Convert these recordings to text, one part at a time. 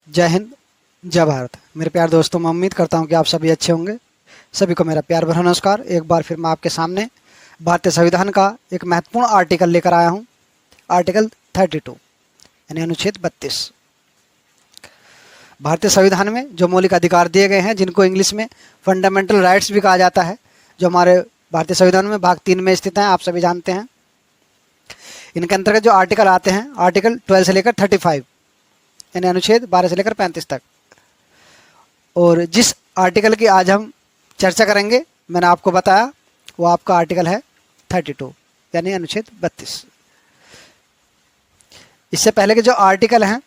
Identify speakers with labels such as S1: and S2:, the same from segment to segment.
S1: जय हिंद, जय भारत। मेरे प्यारे दोस्तों, मैं उम्मीद करता हूं कि आप सभी अच्छे होंगे। सभी को मेरा प्यार भरा नमस्कार। एक बार फिर मैं आपके सामने भारतीय संविधान का एक महत्वपूर्ण आर्टिकल लेकर आया हूं। आर्टिकल 32 यानी अनुच्छेद 32। भारतीय संविधान में जो मौलिक अधिकार दिए गए हैं, जिनको इंग्लिश में फंडामेंटल राइट्स भी कहा जाता है, जो हमारे भारतीय संविधान में भाग 3 में स्थित हैं, आप सभी जानते हैं। इनके अंतर्गत जो आर्टिकल आते हैं, आर्टिकल 12 से लेकर 35 यानी अनुच्छेद 12 से लेकर 35 तक। और जिस आर्टिकल की आज हम चर्चा करेंगे, मैंने आपको बताया, वो आपका आर्टिकल है 32 यानी अनुच्छेद 32। इससे पहले के जो आर्टिकल हैं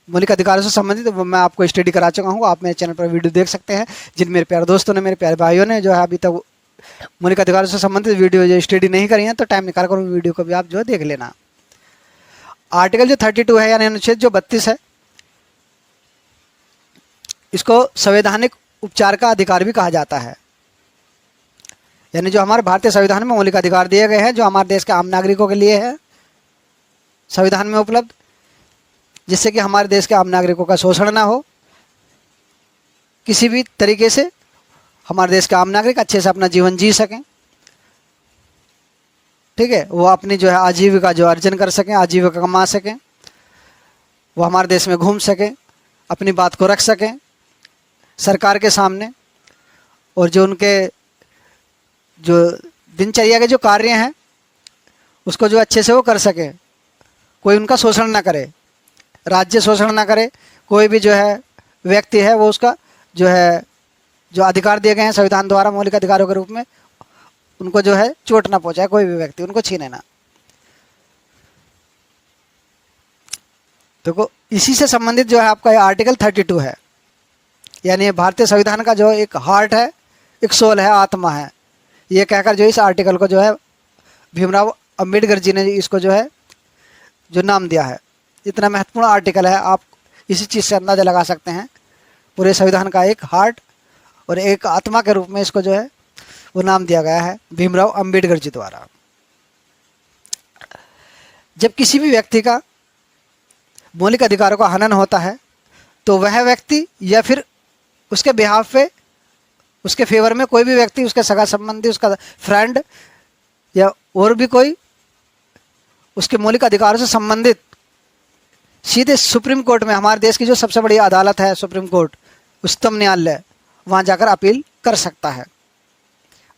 S1: मौलिक अधिकारों से संबंधित, वो मैं आपको स्टडी करा चुका हूँ। आप मेरे चैनल पर वीडियो देख सकते हैं। जिन मेरे प्यारे दोस्तों ने, मेरे प्यारे भाइयों ने जो है अभी तक मौलिक अधिकारों से संबंधित वीडियो जो स्टडी नहीं करी है, तो टाइम निकाल कर वीडियो को भी आप जो है देख लेना। आर्टिकल जो 32 है यानी अनुच्छेद जो 32 है, इसको संवैधानिक उपचार का अधिकार भी कहा जाता है। यानी जो हमारे भारतीय संविधान में मौलिक अधिकार दिए गए हैं, जो हमारे देश के आम नागरिकों के लिए है संविधान में उपलब्ध, जिससे कि हमारे देश के आम नागरिकों का शोषण ना हो, किसी भी तरीके से हमारे देश के आम नागरिक अच्छे से अपना जीवन जी सकें। ठीक है, वो अपनी जो है आजीविका जो अर्जन कर सकें, आजीविका कमा सकें, वो हमारे देश में घूम सकें, अपनी बात को रख सकें सरकार के सामने, और जो उनके जो दिनचर्या के जो कार्य हैं उसको जो अच्छे से वो कर सके, कोई उनका शोषण ना करे, राज्य शोषण ना करे, कोई भी जो है व्यक्ति है वो उसका जो है जो अधिकार दिए गए हैं संविधान द्वारा मौलिक अधिकारों के रूप में, उनको जो है चोट ना पहुंचाए, कोई भी व्यक्ति उनको छीने ना। देखो, इसी से संबंधित जो है आपका ये आर्टिकल 32 है। यानी भारतीय संविधान का जो एक हार्ट है, एक सोल है, आत्मा है, ये कहकर जो इस आर्टिकल को जो है भीमराव अंबेडकर जी ने इसको जो है जो नाम दिया है। इतना महत्वपूर्ण आर्टिकल है, आप इसी चीज़ से अंदाजा लगा सकते हैं। पूरे संविधान का एक हार्ट और एक आत्मा के रूप में इसको जो है वो नाम दिया गया है भीमराव अंबेडकर जी द्वारा। जब किसी भी व्यक्ति का मौलिक अधिकारों का हनन होता है, तो वह व्यक्ति या फिर उसके बिहाफ पे, उसके फेवर में कोई भी व्यक्ति, उसके सगा संबंधी, उसका फ्रेंड या और भी कोई उसके मौलिक अधिकारों से संबंधित सीधे सुप्रीम कोर्ट में, हमारे देश की जो सबसे बड़ी अदालत है सुप्रीम कोर्ट, उच्चतम न्यायालय, वहाँ जाकर अपील कर सकता है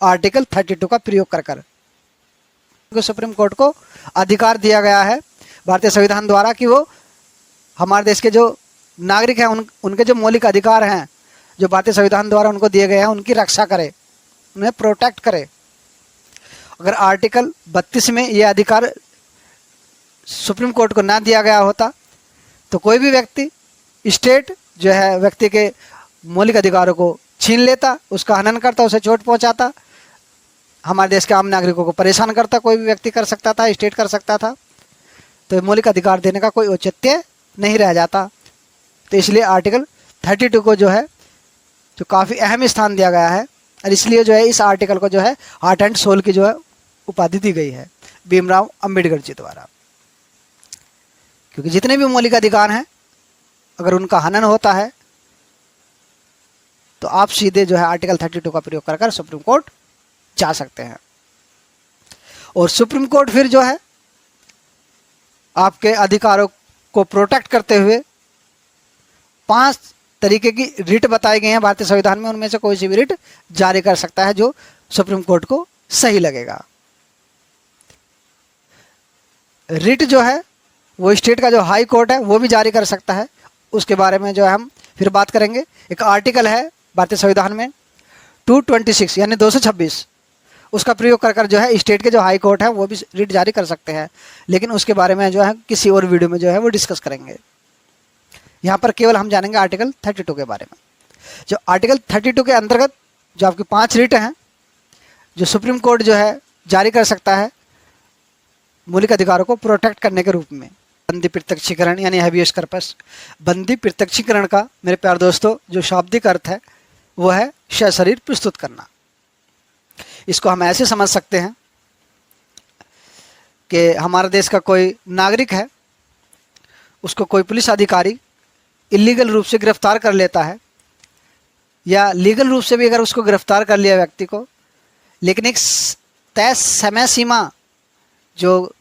S1: आर्टिकल 32 का प्रयोग कर कर। सुप्रीम कोर्ट को अधिकार दिया गया है भारतीय संविधान द्वारा कि वो हमारे देश के जो नागरिक हैं उनके जो मौलिक अधिकार हैं जो भारतीय संविधान द्वारा उनको दिए गए हैं, उनकी रक्षा करे, उन्हें प्रोटेक्ट करे। अगर आर्टिकल 32 में ये अधिकार सुप्रीम कोर्ट को ना दिया गया होता, तो कोई भी व्यक्ति, स्टेट जो है व्यक्ति के मौलिक अधिकारों को छीन लेता, उसका हनन करता, उसे चोट पहुंचाता, हमारे देश के आम नागरिकों को परेशान करता। कोई भी व्यक्ति कर सकता था, स्टेट कर सकता था, तो मौलिक अधिकार देने का कोई औचित्य नहीं रह जाता। तो इसलिए आर्टिकल 32 को जो है जो काफ़ी अहम स्थान दिया गया है, और इसलिए जो है इस आर्टिकल को जो है हार्ट एंड सोल की जो है उपाधि दी गई है भीमराव अंबेडकर जी द्वारा। क्योंकि जितने भी मौलिक अधिकार हैं, अगर उनका हनन होता है तो आप सीधे जो है आर्टिकल 32 का प्रयोग कर सुप्रीम कोर्ट जा सकते हैं। और सुप्रीम कोर्ट फिर जो है आपके अधिकारों को प्रोटेक्ट करते हुए 5 तरीके की रिट बताई गई हैं भारतीय संविधान में, उनमें से कोई सी भी रिट जारी कर सकता है जो सुप्रीम कोर्ट को सही लगेगा। रिट जो है वो स्टेट का जो हाई कोर्ट है वो भी जारी कर सकता है, उसके बारे में जो है हम फिर बात करेंगे। एक आर्टिकल है भारतीय संविधान में 226 यानी 226, उसका प्रयोग कर कर जो है स्टेट के जो हाई कोर्ट है वो भी रिट जारी कर सकते हैं, लेकिन उसके बारे में जो है किसी और वीडियो में जो है वो डिस्कस करेंगे। यहाँ पर केवल हम जानेंगे आर्टिकल 32 के बारे में। जो आर्टिकल 32 के अंतर्गत जो आपकी 5 रिट हैं जो सुप्रीम कोर्ट जो है जारी कर सकता है मौलिक अधिकारों को प्रोटेक्ट करने के रूप में। बंदी प्रत्यक्षीकरण यानी हैबियस कॉर्पस। बंदी प्रत्यक्षीकरण का मेरे प्यारे दोस्तों जो शाब्दिक अर्थ है वो है सशरीर प्रस्तुत करना। इसको हम ऐसे समझ सकते हैं कि हमारे देश का कोई नागरिक है, उसको कोई पुलिस अधिकारी इलीगल रूप से गिरफ्तार कर लेता है, या लीगल रूप से भी अगर उसको गिरफ्तार कर लिया व्यक्ति को, लेकिन एक तय समय सीमा जो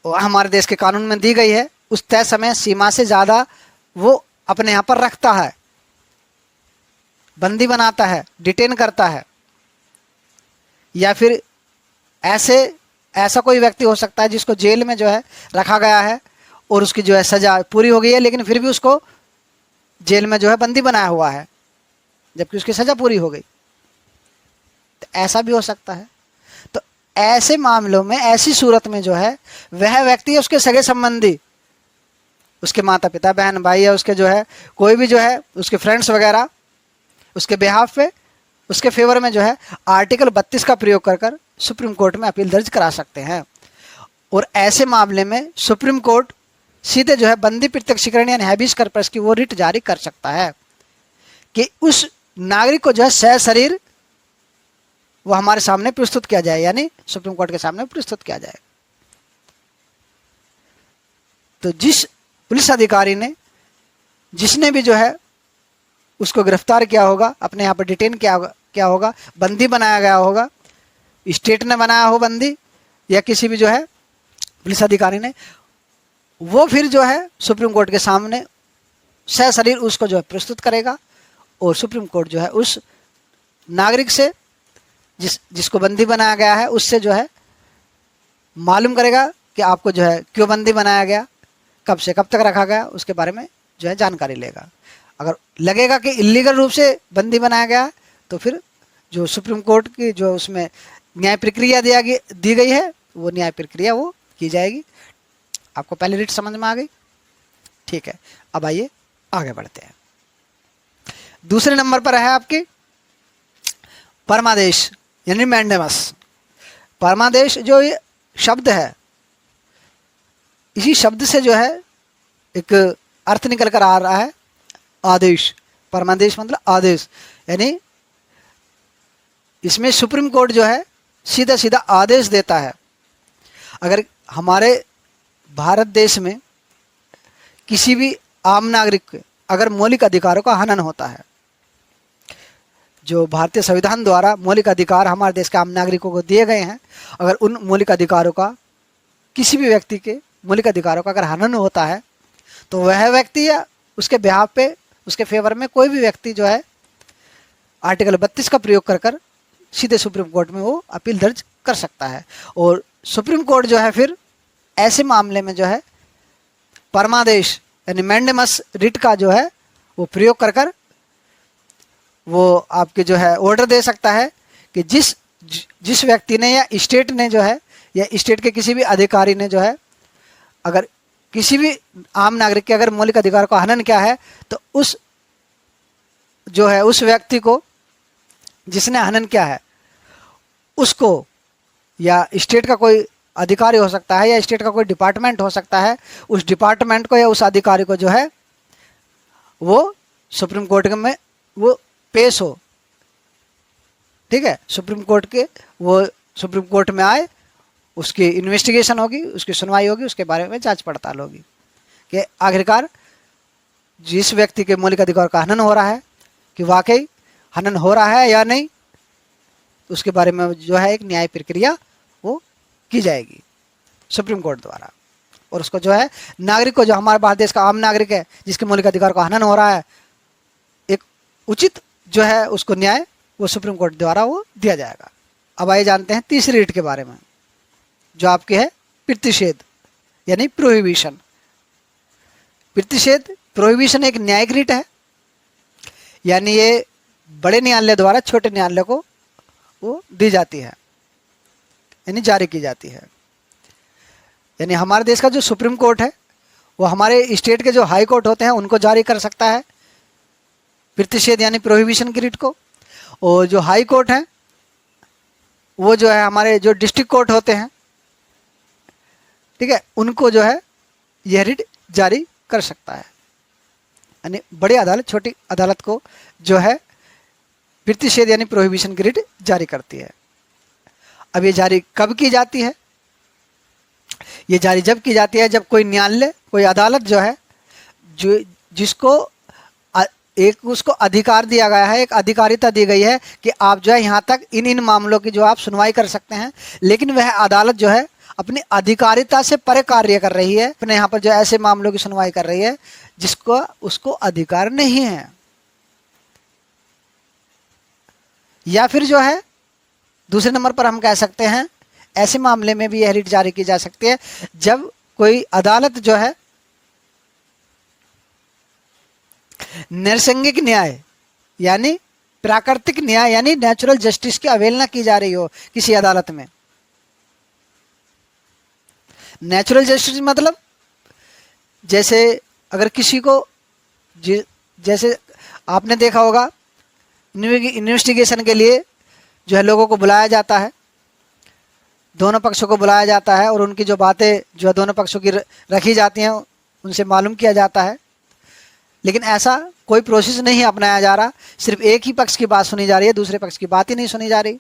S1: हमारे देश के कानून में दी गई है, उस तय समय सीमा से ज़्यादा वो अपने यहाँ पर रखता है, बंदी बनाता है, डिटेन करता है, या फिर ऐसा कोई व्यक्ति हो सकता है जिसको जेल में जो है रखा गया है और उसकी जो है सज़ा पूरी हो गई है, लेकिन फिर भी उसको जेल में जो है बंदी बनाया हुआ है जबकि उसकी सज़ा पूरी हो गई। तो ऐसा भी हो सकता है। तो ऐसे मामलों में, ऐसी सूरत में जो है वह व्यक्ति, उसके सगे संबंधी, उसके माता पिता, बहन भाई, या उसके जो है कोई भी जो है उसके फ्रेंड्स वगैरह, उसके बिहाफ पे, उसके फेवर में जो है आर्टिकल 32 का प्रयोग कर कर सुप्रीम कोर्ट में अपील दर्ज करा सकते हैं। और ऐसे मामले में सुप्रीम कोर्ट सीधे जो है बंदी प्रत्यक्षीकरण यानी हैबीज कॉर्पस की वो रिट जारी कर सकता है कि उस नागरिक को जो है सशरीर वो हमारे सामने प्रस्तुत किया जाए, यानी सुप्रीम कोर्ट के सामने प्रस्तुत किया जाए। तो जिस पुलिस अधिकारी ने, जिसने भी जो है उसको गिरफ्तार किया होगा, अपने यहाँ पर डिटेन किया होगा, बंदी बनाया गया होगा, स्टेट ने बनाया हो बंदी या किसी भी जो है पुलिस अधिकारी ने, वो फिर जो है सुप्रीम कोर्ट के सामने सशरीर उसको जो है प्रस्तुत करेगा और सुप्रीम कोर्ट जो है उस नागरिक से, जिसको बंदी बनाया गया है, उससे जो है मालूम करेगा कि आपको जो है क्यों बंदी बनाया गया, कब से कब तक रखा गया, उसके बारे में जो है जानकारी लेगा। अगर लगेगा कि इलीगल रूप से बंदी बनाया गया तो फिर जो सुप्रीम कोर्ट की जो उसमें न्याय प्रक्रिया दी गई है, वो न्याय प्रक्रिया वो की जाएगी। आपको पहले रिट समझ में आ गई? ठीक है, अब आइए आगे बढ़ते हैं। दूसरे नंबर पर है आपकी परमादेश यानी मैंडेमस। परमादेश जो ये शब्द है, इसी शब्द से जो है एक अर्थ निकल कर आ रहा है आदेश। परमादेश मतलब आदेश, यानी इसमें सुप्रीम कोर्ट जो है सीधा सीधा आदेश देता है। अगर हमारे भारत देश में किसी भी आम नागरिक के अगर मौलिक अधिकारों का हनन होता है, जो भारतीय संविधान द्वारा मौलिक अधिकार हमारे देश के आम नागरिकों को दिए गए हैं, अगर उन मौलिक अधिकारों का, किसी भी व्यक्ति के मौलिक अधिकारों का अगर हनन होता है, तो वह व्यक्ति या उसके बिहाफ पे, उसके फेवर में कोई भी व्यक्ति जो है आर्टिकल 32 का प्रयोग कर कर सीधे सुप्रीम कोर्ट में वो अपील दर्ज कर सकता है। और सुप्रीम कोर्ट जो है फिर ऐसे मामले में जो है परमादेश यानी मैंडेमस रिट का जो है वो प्रयोग कर कर वो आपके जो है ऑर्डर दे सकता है कि जिस व्यक्ति ने या स्टेट ने जो है, या स्टेट के किसी भी अधिकारी ने जो है, अगर किसी भी आम नागरिक के अगर मौलिक अधिकार का हनन किया है, तो उस जो है उस व्यक्ति को जिसने हनन किया है उसको, या स्टेट का कोई अधिकारी हो सकता है या स्टेट का कोई डिपार्टमेंट हो सकता है, उस डिपार्टमेंट को या उस अधिकारी को जो है वो सुप्रीम कोर्ट में वो पेश हो। ठीक है, सुप्रीम कोर्ट में आए, उसकी इन्वेस्टिगेशन होगी, उसकी सुनवाई होगी, उसके बारे में जांच पड़ताल होगी कि आखिरकार जिस व्यक्ति के मौलिक अधिकार का हनन हो रहा है कि वाकई हनन हो रहा है या नहीं, उसके बारे में जो है एक न्याय प्रक्रिया वो की जाएगी सुप्रीम कोर्ट द्वारा। और उसको जो है नागरिक को, जो हमारे भारत देश का आम नागरिक है जिसके मौलिक अधिकार का हनन हो रहा है, एक उचित जो है उसको न्याय वो सुप्रीम कोर्ट द्वारा वो दिया जाएगा। अब आइए जानते हैं तीसरी रिट के बारे में, जो आपके है प्रतिषेध यानी प्रोहिबिशन। प्रतिषेध, प्रोहिबिशन एक न्यायिक रिट है, यानी ये बड़े न्यायालय द्वारा छोटे न्यायालय को वो दी जाती है, यानी जारी की जाती है। यानी हमारे देश का जो सुप्रीम कोर्ट है वो हमारे स्टेट के जो हाई कोर्ट होते हैं उनको जारी कर सकता है प्रतिषेध यानी प्रोहिबिशन की रिट को। और जो हाई कोर्ट है वो जो है हमारे जो डिस्ट्रिक्ट कोर्ट होते हैं, ठीक है, उनको जो है यह रिट जारी कर सकता है। यानी बड़ी अदालत छोटी अदालत को जो है प्रतिषेध यानी प्रोहिबिशन की रिट जारी करती है। अब ये जारी कब की जाती है? ये जारी जब की जाती है जब कोई न्यायालय, कोई अदालत जो है, जो जिसको एक उसको अधिकार दिया गया है, एक अधिकारिता दी गई है कि आप जो है यहाँ तक इन मामलों की जो आप सुनवाई कर सकते हैं, लेकिन वह अदालत जो है अपनी अधिकारिता से परे कार्य कर रही है, अपने यहाँ पर जो ऐसे मामलों की सुनवाई कर रही है जिसको उसको अधिकार नहीं है। या फिर जो है दूसरे नंबर पर हम कह सकते हैं ऐसे मामले में भी यह रिट जारी की जा सकती है जब कोई अदालत जो है नैसर्गिक न्याय यानी प्राकृतिक न्याय यानी नेचुरल जस्टिस की अवहेलना की जा रही हो किसी अदालत में। नेचुरल जस्टिस मतलब जैसे अगर किसी को जैसे आपने देखा होगा इन्वेस्टिगेशन के लिए जो है लोगों को बुलाया जाता है, दोनों पक्षों को बुलाया जाता है और उनकी जो बातें जो है दोनों पक्षों की रखी जाती हैं उनसे मालूम किया जाता है, लेकिन ऐसा कोई प्रोसेस नहीं अपनाया जा रहा, सिर्फ एक ही पक्ष की बात सुनी जा रही है, दूसरे पक्ष की बात ही नहीं सुनी जा रही।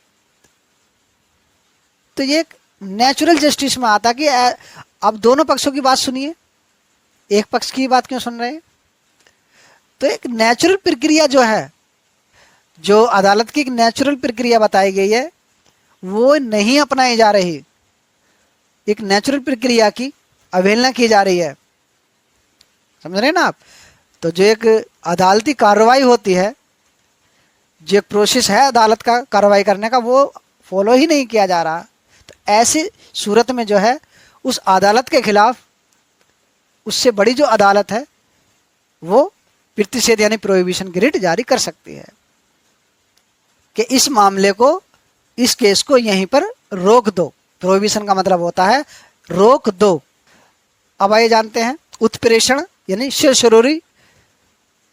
S1: तो ये एक नेचुरल जस्टिस में आता कि आप दोनों पक्षों की बात सुनिए, एक पक्ष की बात क्यों सुन रहे हैं। तो एक नेचुरल प्रक्रिया जो है, जो अदालत की एक नेचुरल प्रक्रिया बताई गई है वो नहीं अपनाई जा रही, एक नेचुरल प्रक्रिया की अवहेलना की जा रही है। समझ रहे हैं ना आप। तो जो एक अदालती कार्रवाई होती है, जो एक प्रोसेस है अदालत का कार्रवाई करने का, वो फॉलो ही नहीं किया जा रहा। तो ऐसी सूरत में जो है उस अदालत के खिलाफ उससे बड़ी जो अदालत है वो प्रतिषेध यानी प्रोहिबिशन की रिट जारी कर सकती है कि इस मामले को, इस केस को यहीं पर रोक दो। प्रोहिबिशन का मतलब होता है रोक दो। अब आइए जानते हैं उत्प्रेषण यानी सर्वोच्च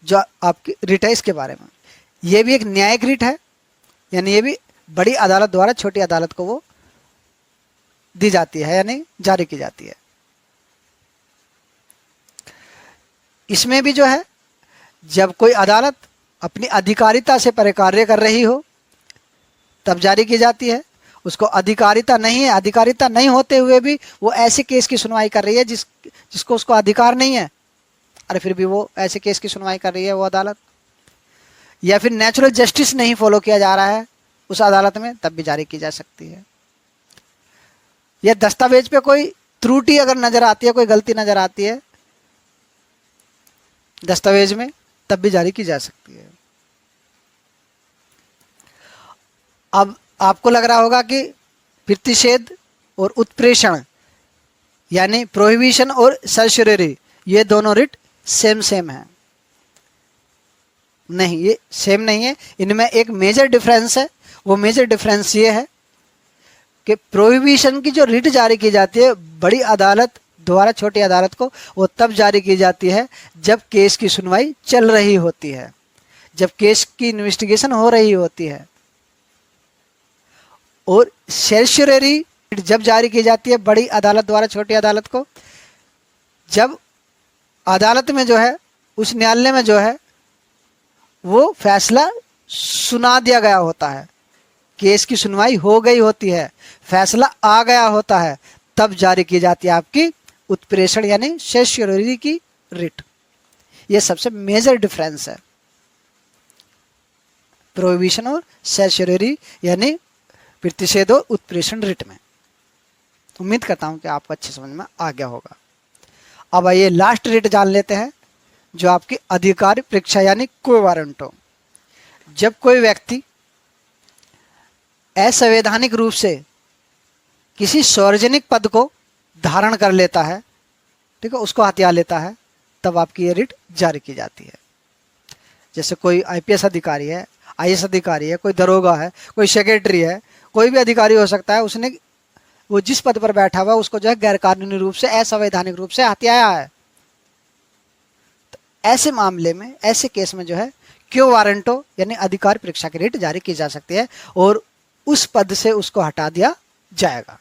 S1: जो आपकी रिट है इसके बारे में। यह भी एक न्यायिक रिट है, यानी ये भी बड़ी अदालत द्वारा छोटी अदालत को वो दी जाती है यानी जारी की जाती है। इसमें भी जो है जब कोई अदालत अपनी अधिकारिता से परे कार्य कर रही हो तब जारी की जाती है। उसको अधिकारिता नहीं है, अधिकारिता नहीं होते हुए भी वो ऐसे केस की सुनवाई कर रही है जिसको उसको अधिकार नहीं है, अरे फिर भी वो ऐसे केस की सुनवाई कर रही है वो अदालत। या फिर नेचुरल जस्टिस नहीं फॉलो किया जा रहा है उस अदालत में, तब भी जारी की जा सकती है। या दस्तावेज पे कोई त्रुटि अगर नजर आती है, कोई गलती नजर आती है दस्तावेज में, तब भी जारी की जा सकती है। अब आपको लग रहा होगा कि प्रतिषेध और उत्प्रेषण यानी प्रोहिबिशन और सर्वोच्च ये दोनों रिट सेम है। नहीं, ये सेम नहीं है, इनमें एक मेजर डिफरेंस है। वो मेजर डिफरेंस ये है कि प्रोहिबिशन की जो रिट जारी की जाती है बड़ी अदालत द्वारा छोटी अदालत को, वो तब जारी की जाती है जब केस की सुनवाई चल रही होती है, जब केस की इन्वेस्टिगेशन हो रही होती है। और सर्वोच्च जब जारी की जाती है बड़ी अदालत द्वारा छोटी अदालत को, जब अदालत में जो है, उस न्यायालय में जो है वो फैसला सुना दिया गया होता है, केस की सुनवाई हो गई होती है, फैसला आ गया होता है, तब जारी की जाती है आपकी उत्प्रेषण यानी सर्वोच्च की रिट। ये सबसे मेजर डिफरेंस है प्रोहिबिशन और सर्वोच्च यानी प्रतिषेध और उत्प्रेषण रिट में। उम्मीद करता हूं कि आपको अच्छे समझ में आ गया होगा। अब आइए लास्ट रिट जान लेते हैं जो आपकी अधिकार परीक्षा यानी क्वो वारंटो। जब कोई व्यक्ति असंवैधानिक रूप से किसी सार्वजनिक पद को धारण कर लेता है, ठीक है, उसको हथिया लेता है, तब आपकी ये रिट जारी की जाती है। जैसे कोई आईपीएस अधिकारी है, आईएएस अधिकारी है, कोई दरोगा है, कोई सेक्रेटरी है, कोई भी अधिकारी हो सकता है, उसने वो जिस पद पर बैठा हुआ उसको जो है गैरकानूनी रूप से, असंवैधानिक रूप से हथियाया है। तो ऐसे मामले में, ऐसे केस में जो है क्वो वारंटो यानी अधिकार परीक्षा की रिट जारी की जा सकती है और उस पद से उसको हटा दिया जाएगा।